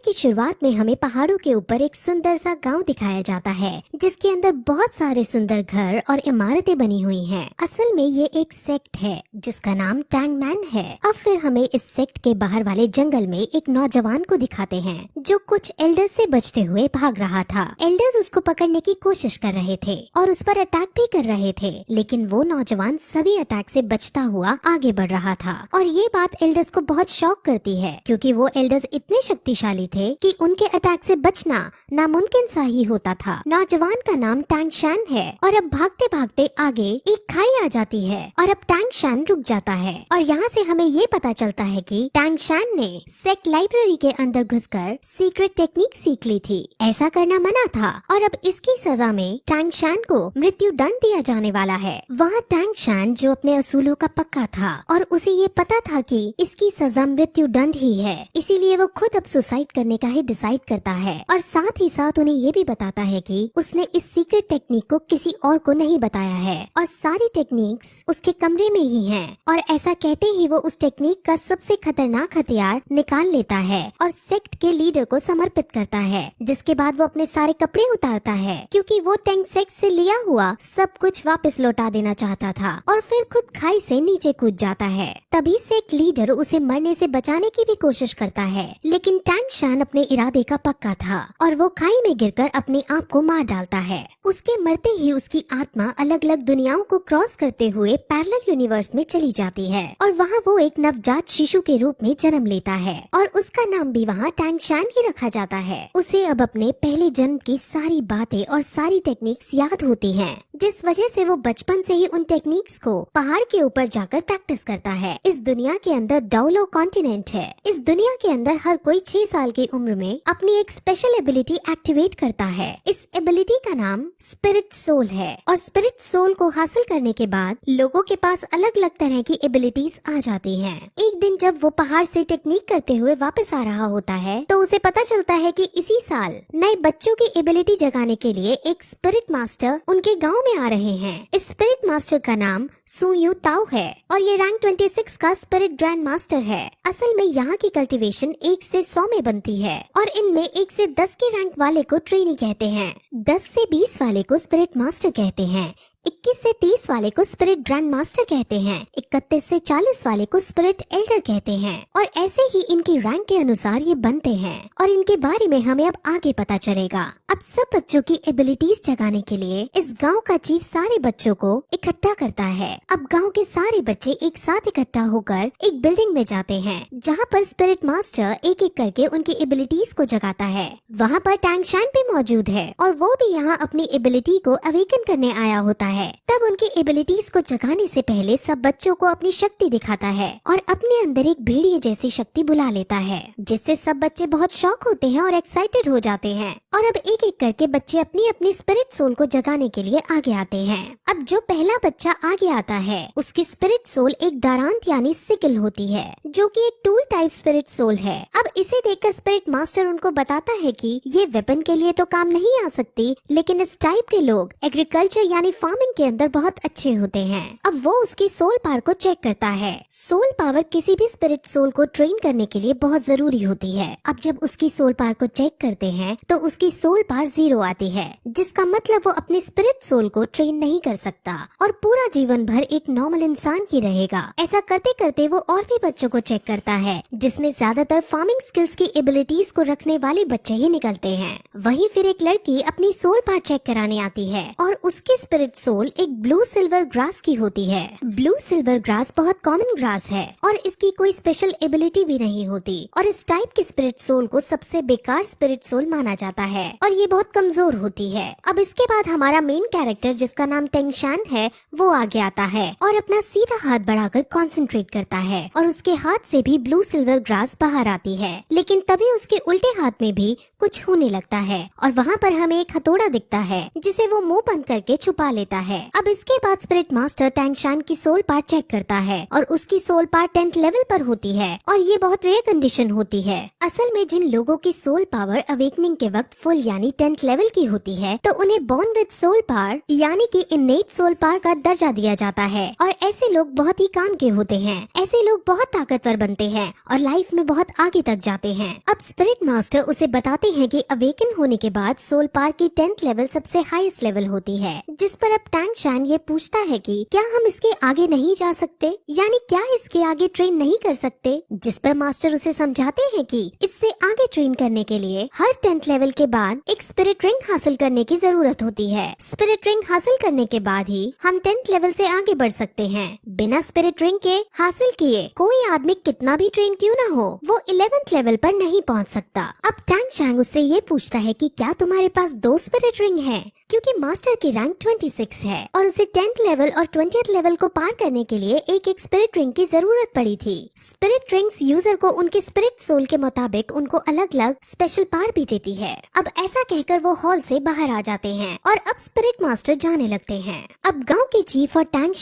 की शुरुआत में हमें पहाड़ों के ऊपर एक सुंदर सा गांव दिखाया जाता है जिसके अंदर बहुत सारे सुंदर घर और इमारतें बनी हुई हैं। असल में ये एक सेक्ट है जिसका नाम टैंगमैन है। अब फिर हमें इस सेक्ट के बाहर वाले जंगल में एक नौजवान को दिखाते हैं जो कुछ एल्डर्स से बचते हुए भाग रहा था। एल्डर्स उसको पकड़ने की कोशिश कर रहे थे और उस पर अटैक भी कर रहे थे, लेकिन वो नौजवान सभी अटैक से बचता हुआ आगे बढ़ रहा था। और ये बात एल्डर्स को बहुत शॉक करती है क्योंकि वो एल्डर्स इतने शक्तिशाली थे कि उनके अटैक से बचना नामुमकिन सा ही होता था। नौजवान का नाम टैंग शैन है और अब भागते भागते आगे एक खाई आ जाती है और अब टैंग शैन रुक जाता है। और यहाँ से हमें ये पता चलता है कि टैंग शैन ने सेक्ट लाइब्रेरी के अंदर घुसकर सीक्रेट टेक्निक सीख ली थी। ऐसा करना मना था और अब इसकी सजा में टैंग शैन को मृत्यु दंड दिया जाने वाला है। वहाँ टैंग शैन जो अपने असूलों का पक्का था और उसे ये पता था कि इसकी सजा मृत्यु दंड ही है, इसीलिए वो खुद अब सुसाइड करने का ही डिसाइड करता है और साथ ही साथ उन्हें ये भी बताता है कि उसने इस सीक्रेट टेक्निक को किसी और को नहीं बताया है और सारी टेक्निक्स उसके कमरे में ही हैं। और ऐसा कहते ही वो उस टेक्निक का सबसे खतरनाक हथियार निकाल लेता है और सेक्ट के लीडर को समर्पित करता है, जिसके बाद वो अपने सारे कपड़े उतारता है क्योंकि वो टैंग सेक्ट से लिया हुआ सब कुछ वापस लौटा देना चाहता था और फिर खुद खाई से नीचे कूद जाता है। तभी सेक्ट लीडर उसे मरने से बचाने की भी कोशिश करता है, लेकिन टैंग शैन अपने इरादे का पक्का था और वो खाई में गिरकर अपने आप को मार डालता है। उसके मरते ही उसकी आत्मा अलग अलग दुनियाओं को क्रॉस करते हुए पैरेलल यूनिवर्स में चली जाती है और वहाँ वो एक नवजात शिशु के रूप में जन्म लेता है और उसका नाम भी वहाँ टैंग शैन ही रखा जाता है। उसे अब अपने पहले जन्म की सारी बातें और सारी टेक्निक्स याद होती हैं, जिस वजह से वो बचपन से ही उन टेक्निक्स को पहाड़ के ऊपर जाकर प्रैक्टिस करता है। इस दुनिया के अंदर डाउलो कॉन्टिनेंट है। इस दुनिया के अंदर हर कोई 6 साल की उम्र में अपनी एक स्पेशल एबिलिटी एक्टिवेट करता है। इस एबिलिटी का नाम स्पिरिट सोल है और स्पिरिट सोल को हासिल करने के बाद लोगों के पास अलग अलग तरह की एबिलिटीज आ जाती हैं। एक दिन जब वो पहाड़ से टेक्निक करते हुए वापस आ रहा होता है तो उसे पता चलता है कि इसी साल नए बच्चों की एबिलिटी जगाने के लिए एक स्पिरिट मास्टर उनके गाँव में आ रहे हैं। इस स्पिरिट मास्टर का नाम सु यू ताओ है और ये रैंक 26 का स्पिरिट ग्रैंड मास्टर है। असल में यहाँ की कल्टीवेशन 1 से 100 में बनती है और इनमें 1 से 10 के रैंक वाले को ट्रेनी कहते हैं, 10 से 20 वाले को स्पिरिट मास्टर कहते हैं, 21 से 30 वाले को स्पिरिट ग्रैंड मास्टर कहते हैं, 31 से 40 वाले को स्पिरिट एल्डर कहते हैं और ऐसे ही इनकी रैंक के अनुसार ये बनते हैं और इनके बारे में हमें अब आगे पता चलेगा। अब सब बच्चों की एबिलिटीज जगाने के लिए इस गांव का चीफ सारे बच्चों को इकट्ठा करता है। अब गांव के सारे बच्चे एक साथ इकट्ठा होकर एक बिल्डिंग में जाते हैं जहां पर स्पिरिट मास्टर एक एक करके उनकी एबिलिटीज को जगाता है। वहां पर टैंग शैन भी मौजूद है और वो भी यहाँ अपनी एबिलिटी को अवेकन करने आया होता है। तब उनकी एबिलिटीज को जगाने से पहले सब बच्चों को अपनी शक्ति दिखाता है और अपने अंदर एक भेड़िए जैसी शक्ति बुला लेता है, जिससे सब बच्चे बहुत शॉक होते हैं और एक्साइटेड हो जाते हैं। और अब एक एक करके बच्चे अपनी अपनी स्पिरिट सोल को जगाने के लिए आगे आते हैं। अब जो पहला बच्चा आगे आता है उसकी स्पिरिट सोल एक दारांत यानी सिकल होती है जो कि एक टूल टाइप स्पिरिट सोल है। अब इसे देखकर स्पिरिट मास्टर उनको बताता है कि ये वेपन के लिए तो काम नहीं आ सकती, लेकिन इस टाइप के लोग एग्रीकल्चर यानी फार्मिंग के अंदर बहुत अच्छे होते हैं। अब वो उसकी सोल पावर को चेक करता है। सोल पावर किसी भी स्पिरिट सोल को ट्रेन करने के लिए बहुत जरूरी होती है। अब जब उसकी सोल पावर को चेक करते हैं तो उसकी सोल पावर 0 आती है, जिसका मतलब वो अपनी स्पिरिट सोल को ट्रेन नहीं कर सकता और पूरा जीवन भर एक नॉर्मल इंसान की रहेगा। ऐसा करते करते वो और भी बच्चों को चेक करता है, जिसमें ज्यादातर फार्मिंग स्किल्स की एबिलिटीज को रखने वाले बच्चे ही निकलते हैं। वहीं फिर एक लड़की अपनी सोल पावर चेक कराने आती है और उसकी स्पिरिट सोल एक ब्लू सिल्वर ग्रास की होती है। ब्लू सिल्वर ग्रास बहुत कॉमन ग्रास है और इसकी कोई स्पेशल एबिलिटी भी नहीं होती और इस टाइप की स्पिरिट सोल को सबसे बेकार स्पिरिट सोल माना जाता है और ये बहुत कमजोर होती है। अब इसके बाद हमारा मेन कैरेक्टर जिसका नाम टैंग शैन है वो आगे आता है और अपना सीधा हाथ बढ़ाकर कंसंट्रेट करता है और उसके हाथ से भी ब्लू सिल्वर ग्रास बाहर आती है, लेकिन तभी उसके उल्टे हाथ में भी कुछ होने लगता है और वहाँ पर हमें एक हथौड़ा दिखता है जिसे वो मुंह बंद करके छुपा लेता है। अब इसके बाद स्पिरिट मास्टर टैंग शैन की सोल पार्ट चेक करता है और उसकी सोल पार्ट 10th लेवल पर होती है और ये बहुत रेयर कंडीशन होती है। असल में जिन लोगों की सोल पावर अवेकनिंग के वक्त फुल यानी 10th लेवल की होती है तो उन्हें बॉर्न विद सोल पावर यानी कि इनेट सोल पावर का दर्जा दिया जाता है और ऐसे लोग बहुत ही काम के होते हैं। ऐसे लोग बहुत ताकतवर बनते हैं और लाइफ में बहुत आगे तक जाते हैं। अब स्पिरिट मास्टर उसे बताते हैं कि अवेकन होने के बाद सोल पावर की 10th लेवल सबसे हाईएस्ट लेवल होती है, जिस पर अब टैंग शैन ये पूछता है कि क्या हम इसके आगे नहीं जा सकते, यानी क्या इसके आगे ट्रेन नहीं कर सकते, जिस पर मास्टर उसे समझाते हैं कि इससे आगे ट्रेन करने के लिए हर 10th लेवल के बाद एक स्पिरिट रिंग हासिल करने की जरूरत होती है। स्पिरिट रिंग हासिल करने के बाद ही हम 10th लेवल से आगे बढ़ सकते हैं। बिना स्पिरिट रिंग के हासिल किए कोई आदमी कितना भी ट्रेन क्यों ना हो वो 11th लेवल पर नहीं पहुंच सकता। अब टैंग शैंग उससे ये पूछता है कि क्या तुम्हारे पास 2 स्पिरिट रिंग है, क्योंकि मास्टर की रैंक 26 है और उसे 10th लेवल और 20th लेवल को पार करने के लिए एक एक स्पिरिट रिंग की जरूरत पड़ी थी। स्पिरिट रिंग्स यूजर को उनके स्पिरिट सोल के मुताबिक उनको अलग अलग स्पेशल पावर भी देती है। अब ऐसा कहकर वो हॉल से बाहर आ जाते हैं और अब स्पिरिट मास्टर जाने लगते हैं। अब गांव के चीफ और टैंग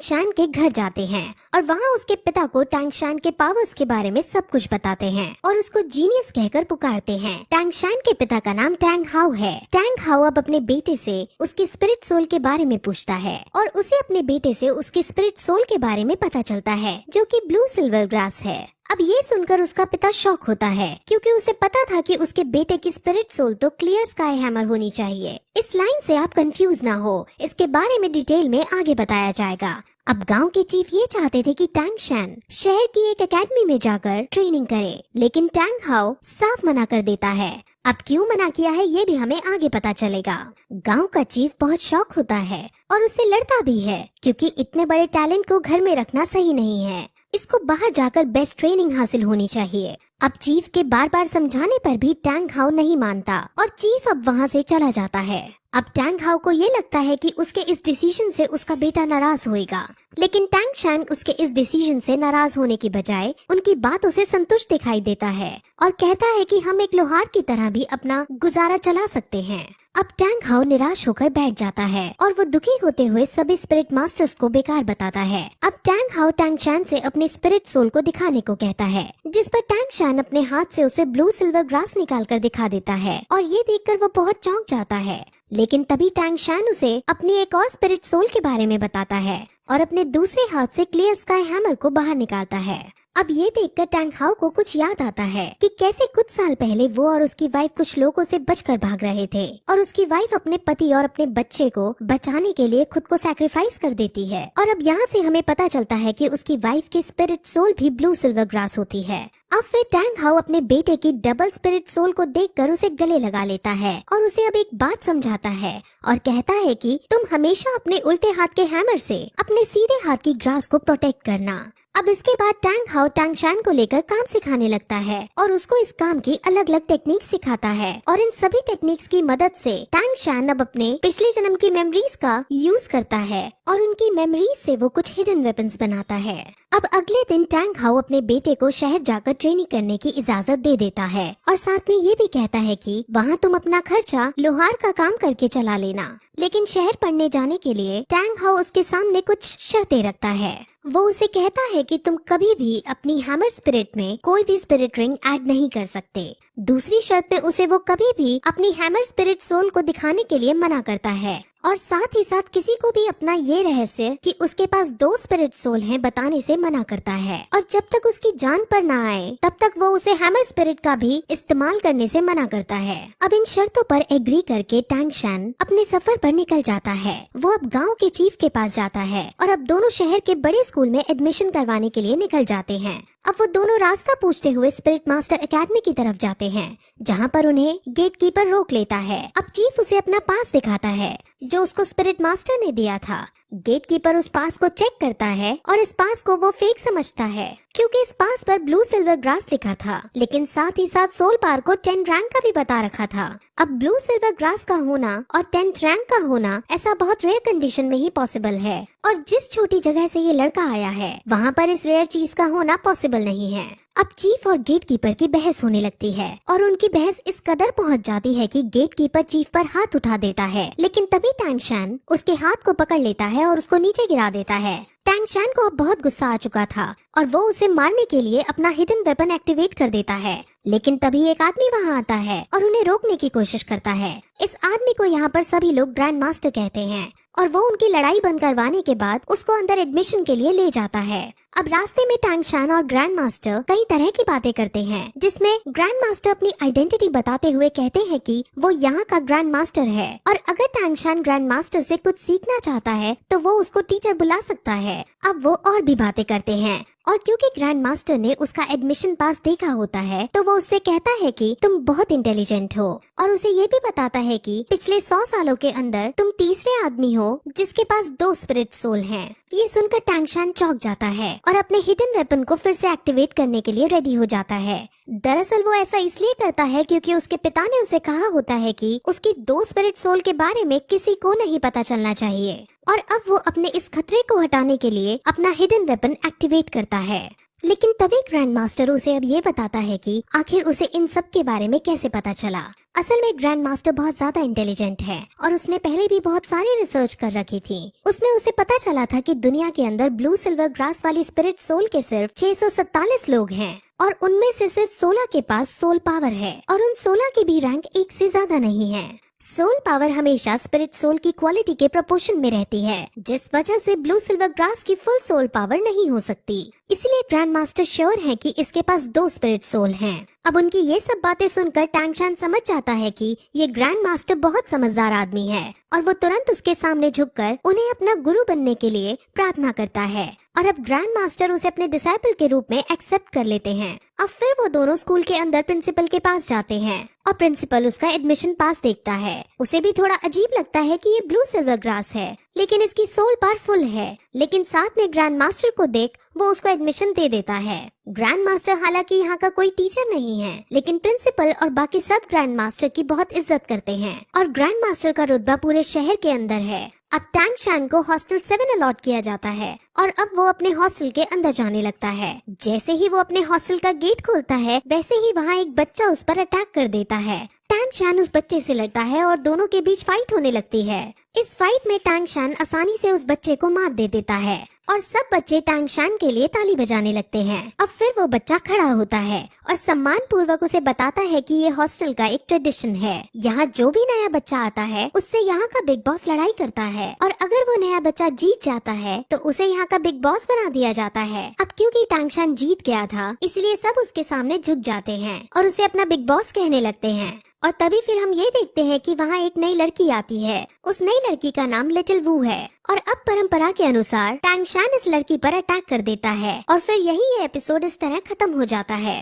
शैन के घर जाते हैं और वहाँ उसके पिता को टैंग शैन के पावर्स के बारे में सब कुछ बताते हैं और उसको जीनियस कहकर पुकारते हैं। टैंग शैन के पिता का नाम टैंग हाउ है। टैंग हाउ अब अपने बेटे से उसके स्पिरिट सोल के बारे में पूछता है और उसे अपने बेटे से उसके स्पिरिट सोल के बारे में पता चलता है, जो कि ब्लू सिल्वर ग्रास है। अब ये सुनकर उसका पिता शॉक होता है, क्योंकि उसे पता था कि उसके बेटे की स्पिरिट सोल तो क्लियर स्काई हैमर होनी चाहिए। इस लाइन से आप कंफ्यूज ना हो, इसके बारे में डिटेल में आगे बताया जाएगा। अब गांव के चीफ ये चाहते थे कि टैंग शैन शहर की एक एकेडमी में जाकर ट्रेनिंग करे, लेकिन टैंग हाउ साफ मना कर देता है। अब क्यों मना किया है ये भी हमें आगे पता चलेगा। गांव का चीफ बहुत शॉक होता है और उससे लड़ता भी है, क्योंकि इतने बड़े टैलेंट को घर में रखना सही नहीं है। इसको बाहर जाकर बेस्ट ट्रेनिंग हासिल होनी चाहिए। अब चीफ के बार बार समझाने पर भी टैंग हाउ नहीं मानता और चीफ अब वहाँ से चला जाता है। अब टैंग हाउ को ये लगता है कि उसके इस डिसीजन से उसका बेटा नाराज होएगा, लेकिन टैंग शैन उसके इस डिसीजन से नाराज होने की बजाय उनकी बातों से संतुष्ट दिखाई देता है और कहता है कि हम एक लोहार की तरह भी अपना गुजारा चला सकते हैं। अब टैंग हाउ निराश होकर बैठ जाता है और वो दुखी होते हुए सभी स्पिरिट मास्टर्स को बेकार बताता है। अब टैंग हाउ टैंग शैन से अपने स्पिरिट सोल को दिखाने को कहता है, जिस पर टैंग शैन अपने हाथ से उसे ब्लू सिल्वर ग्रास निकाल कर दिखा देता है और ये देखकर वो बहुत चौंक जाता है। लेकिन तभी टैंग शैन उसे अपनी एक और स्पिरिट सोल के बारे में बताता है और अपने दूसरे हाथ से क्लियर स्काई हैमर को बाहर निकालता है। अब ये देखकर टैंग हाउ को कुछ याद आता है कि कैसे कुछ साल पहले वो और उसकी वाइफ कुछ लोगों से बचकर भाग रहे थे और उसकी वाइफ अपने पति और अपने बच्चे को बचाने के लिए खुद को सैक्रिफाइस कर देती है। और अब यहाँ से हमें पता चलता है कि उसकी वाइफ की स्पिरिट सोल भी ब्लू सिल्वर ग्रास होती है। अब फिर टैंग हाउ अपने बेटे की डबल स्पिरिट सोल को देखकर उसे गले लगा लेता है और उसे अब एक बात समझाता है और कहता है कि तुम हमेशा अपने उल्टे हाथ के हैमर से अपने सीधे हाथ की ग्रास को प्रोटेक्ट करना। अब इसके बाद टैंग हाउ टैंग शैन को लेकर काम सिखाने लगता है और उसको इस काम की अलग अलग टेक्निक सिखाता है और इन सभी टेक्निक्स की मदद से टैंग शैन अब अपने पिछले जन्म की मेमोरीज का यूज करता है और उनकी मेमोरीज से वो कुछ हिडन वेपन्स बनाता है। अब अगले दिन टैंग हाउ अपने बेटे को शहर जाकर ट्रेनिंग करने की इजाजत दे देता है और साथ में ये भी कहता है कि वहाँ तुम अपना खर्चा लोहार का काम करके चला लेना। लेकिन शहर पढ़ने जाने के लिए टैंग हाउ उसके सामने कुछ शर्तें रखता है। वो उसे कहता है कि तुम कभी भी अपनी हैमर स्पिरिट में कोई भी स्पिरिट रिंग ऐड नहीं कर सकते। दूसरी शर्त में उसे वो कभी भी अपनी हैमर स्पिरिट सोल को दिखाने के लिए मना करता है और साथ ही साथ किसी को भी अपना ये रहस्य कि उसके पास 2 स्पिरिट सोल हैं बताने से मना करता है और जब तक उसकी जान पर ना आए तब तक वो उसे हैमर स्पिरिट का भी इस्तेमाल करने से मना करता है। अब इन शर्तों पर एग्री करके टैंग शैन अपने सफर पर निकल जाता है। वो अब गांव के चीफ के पास जाता है और अब दोनों शहर के बड़े स्कूल में एडमिशन करवाने के लिए निकल जाते हैं। अब वो दोनों रास्ता पूछते हुए स्पिरिट मास्टर एकेडमी की तरफ जाते हैं, जहाँ पर उन्हें गेट कीपर रोक लेता है। अब चीफ उसे अपना पास दिखाता है जो उसको स्पिरिट मास्टर ने दिया था। गेट कीपर उस पास को चेक करता है और इस पास को वो फेक समझता है, क्योंकि इस पास पर ब्लू सिल्वर ग्रास लिखा था, लेकिन साथ ही साथ सोल पार को 10 रैंक का भी बता रखा था। अब ब्लू सिल्वर ग्रास का होना और 10th रैंक का होना ऐसा बहुत रेयर कंडीशन में ही पॉसिबल है और जिस छोटी जगह से ये लड़का आया है वहाँ पर इस रेयर चीज का होना पॉसिबल नहीं है। अब चीफ और गेट कीपर की बहस होने लगती है और उनकी बहस इस कदर पहुंच जाती है कि गेट कीपर चीफ पर हाथ उठा देता है, लेकिन तभी टैंग शैन उसके हाथ को पकड़ लेता है और उसको नीचे गिरा देता है। टैंग शान को अब बहुत गुस्सा आ चुका था और वो उसे मारने के लिए अपना हिडन वेपन एक्टिवेट कर देता है। लेकिन तभी एक आदमी वहाँ आता है और उन्हें रोकने की कोशिश करता है। इस आदमी को यहाँ पर सभी लोग ग्रैंड मास्टर कहते हैं और वो उनकी लड़ाई बंद करवाने के बाद उसको अंदर एडमिशन के लिए ले जाता है। अब रास्ते में टैंग शान और ग्रैंड मास्टर कई तरह की बातें करते हैं, जिसमें ग्रैंड मास्टर अपनी आइडेंटिटी बताते हुए कहते हैं कि वो यहाँ का ग्रैंड मास्टर है और अगर टैंग शान ग्रैंड मास्टर से कुछ सीखना चाहता है तो वो उसको टीचर बुला सकता है। अब वो और भी बातें करते हैं और क्योंकि ग्रैंड मास्टर ने उसका एडमिशन पास देखा होता है तो वो उससे कहता है कि तुम बहुत इंटेलिजेंट हो और उसे ये भी बताता है कि पिछले 100 सालों के अंदर तुम तीसरे आदमी हो जिसके पास 2 स्पिरिट सोल हैं। ये सुनकर टैंग शान चौंक जाता है और अपने हिडन वेपन को फिर से एक्टिवेट करने के लिए रेडी हो जाता है। दरअसल वो ऐसा इसलिए करता है क्योंकि उसके पिता ने उसे कहा होता है कि उसकी 2 स्पिरिट सोल के बारे में किसी को नहीं पता चलना चाहिए और अब वो अपने इस खतरे को हटाने के लिए अपना हिडन वेपन एक्टिवेट करता है। लेकिन तभी ग्रैंड मास्टर उसे अब ये बताता है कि आखिर उसे इन सब के बारे में कैसे पता चला। असल में ग्रैंड मास्टर बहुत ज्यादा इंटेलिजेंट है और उसने पहले भी बहुत सारी रिसर्च कर रखी थी। उसमें उसे पता चला था कि दुनिया के अंदर ब्लू सिल्वर ग्रास वाली स्पिरिट सोल के सिर्फ 647 लोग हैं और उनमें से सिर्फ 16 के पास सोल पावर है और उन 16 की भी रैंक 1 से ज्यादा नहीं है। सोल पावर हमेशा स्पिरिट सोल की क्वालिटी के प्रोपोर्शन में रहती है, जिस वजह से ब्लू सिल्वर ग्रास की फुल सोल पावर नहीं हो सकती। इसलिए ग्रैंड मास्टर श्योर है कि इसके पास 2 स्पिरिट सोल हैं। अब उनकी ये सब बातें सुनकर टैंग शान समझ जाता है कि ये ग्रैंड मास्टर बहुत समझदार आदमी है और वो तुरंत उसके सामने झुककर उन्हें अपना गुरु बनने के लिए प्रार्थना करता है और अब ग्रैंड मास्टर उसे अपने डिसाइपल के रूप में एक्सेप्ट कर लेते हैं। अब फिर वो दोनों स्कूल के अंदर प्रिंसिपल के पास जाते हैं और प्रिंसिपल उसका एडमिशन पास देखता है। उसे भी थोड़ा अजीब लगता है कि ये ब्लू सिल्वर ग्रास है लेकिन इसकी सोल पावर फुल है, लेकिन साथ में ग्रैंड मास्टर को देख वो उसको एडमिशन दे देता है। ग्रैंड मास्टर हालांकि यहाँ का कोई टीचर नहीं है, लेकिन प्रिंसिपल और बाकी सब ग्रैंड मास्टर की बहुत इज्जत करते हैं और ग्रैंड मास्टर का रुतबा पूरे शहर के अंदर है। अब टैंग शान को हॉस्टल 7 अलॉट किया जाता है और अब वो अपने हॉस्टल के अंदर जाने लगता है। जैसे ही वो अपने हॉस्टल का गेट खोलता है वैसे ही वहाँ एक बच्चा उस पर अटैक कर देता है। टैंग शान उस बच्चे से लड़ता है और दोनों के बीच फाइट होने लगती है। इस फाइट में टैंग शान आसानी से उस बच्चे को मार दे देता है और सब बच्चे टैंग शान के लिए ताली बजाने लगते हैं। अब फिर वो बच्चा खड़ा होता है और सम्मान पूर्वक उसे बताता है कि ये हॉस्टल का एक ट्रेडिशन है। यहाँ जो भी नया बच्चा आता है उससे यहाँ का बिग बॉस लड़ाई करता है और अगर वो नया बच्चा जीत जाता है तो उसे यहाँ का बिग बॉस बना दिया जाता है। अब क्योंकि टैंग शान जीत गया था इसलिए सब उसके सामने झुक जाते हैं और उसे अपना बिग बॉस कहने लगते हैं। और तभी फिर हम ये देखते हैं कि वहाँ एक नई लड़की आती है। उस नई लड़की का नाम लिटिल वू है और अब परंपरा के अनुसार टैंग शान इस लड़की पर अटैक कर देता है और फिर यही ये एपिसोड इस तरह खत्म हो जाता है।